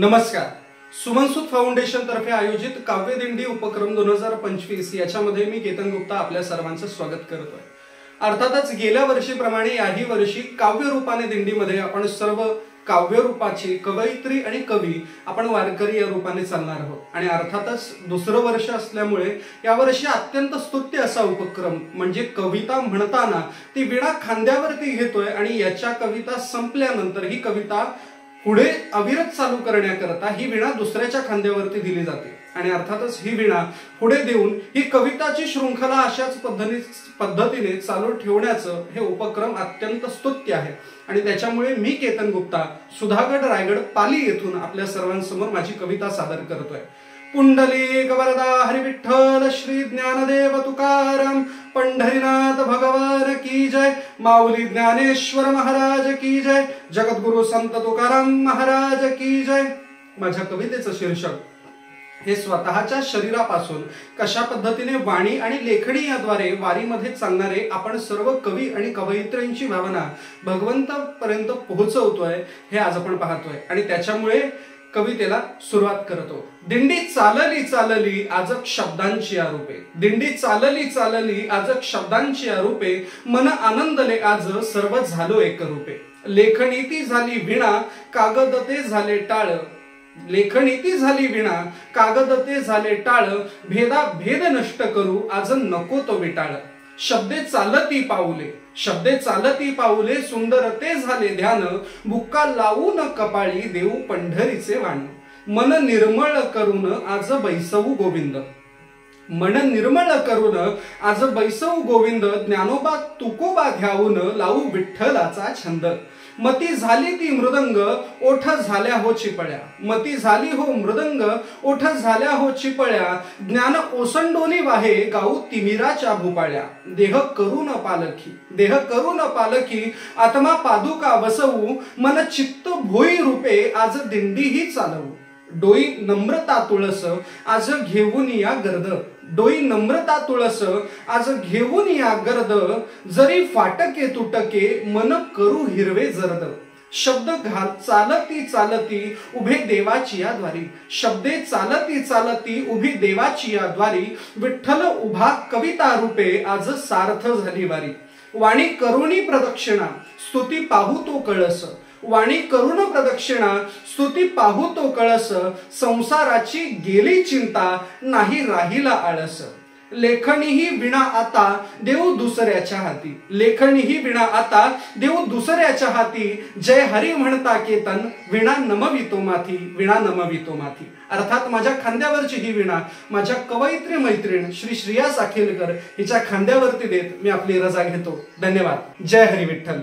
नमस्कार. सुमनसुत फाउंडेशन तर्फे आयोजित काव्यदिंडी उपक्रम 2025 याच्यामध्ये मी केतन गुप्ता आपल्या सर्वांचं स्वागत करतोय. अर्थातच गेल्या वर्षीप्रमाणे याही वर्षी काव्य रूपाने दिंडीमध्ये आपण सर्व काव्य रूपाची कवयित्री आणि कवी आपण वारकरी या रूपाने चालणार आहोत. आणि अर्थातच दुसरं वर्ष असल्यामुळे यावर्षी अत्यंत स्तुत्य असा उपक्रम म्हणजे कविता म्हणताना ती विणा खांद्यावरती घेतोय आणि याच्या कविता संपल्यानंतर ही कविता पुढे अविरत चालू करण्याकरता ही विणा दुसऱ्याच्या खांद्यावरती दिली जाते. आणि अर्थातच ही विणा पुढे देऊन ही कविताची शृंखला अशाच पद्धतीने चालू ठेवण्याचं हे उपक्रम अत्यंत स्तुत्य आहे. आणि त्याच्यामुळे मी केतन गुप्ता सुधागड रायगड पाली येथून आपल्या सर्वांसमोर माझी कविता सादर करतोय. पुंडलिक वरदा हरी विठ्ठल श्री ज्ञानदेव तुकाराम पंढरीनाथ भगवान की जय. माऊली ज्ञानेश्वर महाराज की जय. जगद्गुरु संत तुकाराम महाराज की जय. माझ्या कवितेचं शीर्षक हे स्वतःच्या शरीरापासून कशा पद्धतीने वाणी आणि लेखणी याद्वारे वारीमध्ये चालणारे आपण सर्व कवी आणि कवयित्रींची भावना भगवंतापर्यंत पोहोचवतोय हे आज आपण पाहतोय. आणि त्याच्यामुळे कवितेला सुरुवात करतो. दिंडी चालली चालली आजक शब्दांची आरूपे. दिंडी चालली चालली आजक शब्दांची आरूपे. मन आनंदले आज सर्व झालो एक रूपे. लेखणी ती झाली विणा कागद ते झाले टाळ. लेखणी ती झाली विणा कागद ते झाले टाळ. भेदा भेद नष्ट करू आज नको तो विटाळ. शब्दे चालती पाऊले शब्दे चालती पाऊले सुंदर ते झाले ध्यान. बुक्का लावून कपाळी देऊ पंढरीचे वाण. मन निर्मळ करून आज बैसवू गोविंद. मन निर्मळ करून आज बैसवू गोविंद. ज्ञानोबा तुकोबा घ्यावून लावू विठ्ठलाचा छंद. मती झाली ती मृदंग ओठ झाल्या हो चिपळ्या. मती झाली हो मृदंग ओठ झाल्या हो चिपळ्या. ज्ञान ओसंडोनी वाहे गाऊ तिमिराच्या भूपाळ्या. देह करून पालखी देह करून पालखी आत्मा पादुका बसवू. मन चित्त भोई रूपे आज दिंडीही चालवू. डोई नम्रता तुळस आज घेऊन या गर्द. डोई नम्रता तुळस आज घेऊन या गर्द. जरी फाटके तुटके मन करू हिरवे जर्द. शब्द घाल चालती चालती उभे देवाची या द्वारी. शब्दे चालती चालती उभी देवाची या द्वारी. विठ्ठल उभा कविता रूपे आज सार्थ झाली वारी. वाणी करुणी प्रदक्षिणा स्तुती पाहू तो कळस. वाणी करुण प्रदक्षिणा स्तुती पाहू तो कळस. संसाराची गेली चिंता नाही राहिला आळस. लेखणी ही विणा आता देऊ दुसऱ्याच्या हाती. लेखणी ही विणा आता देऊ दुसऱ्याच्या हाती. जय हरी म्हणता केतन विणा नमवितो माथी. विणा नमवितो माथी. अर्थात माझ्या खांद्यावरची ही विणा माझ्या कवयित्री मैत्रीण श्री श्रिया साखेलकर हिच्या खांद्यावरती देत मी आपली रजा घेतो. धन्यवाद. जय हरी विठ्ठल.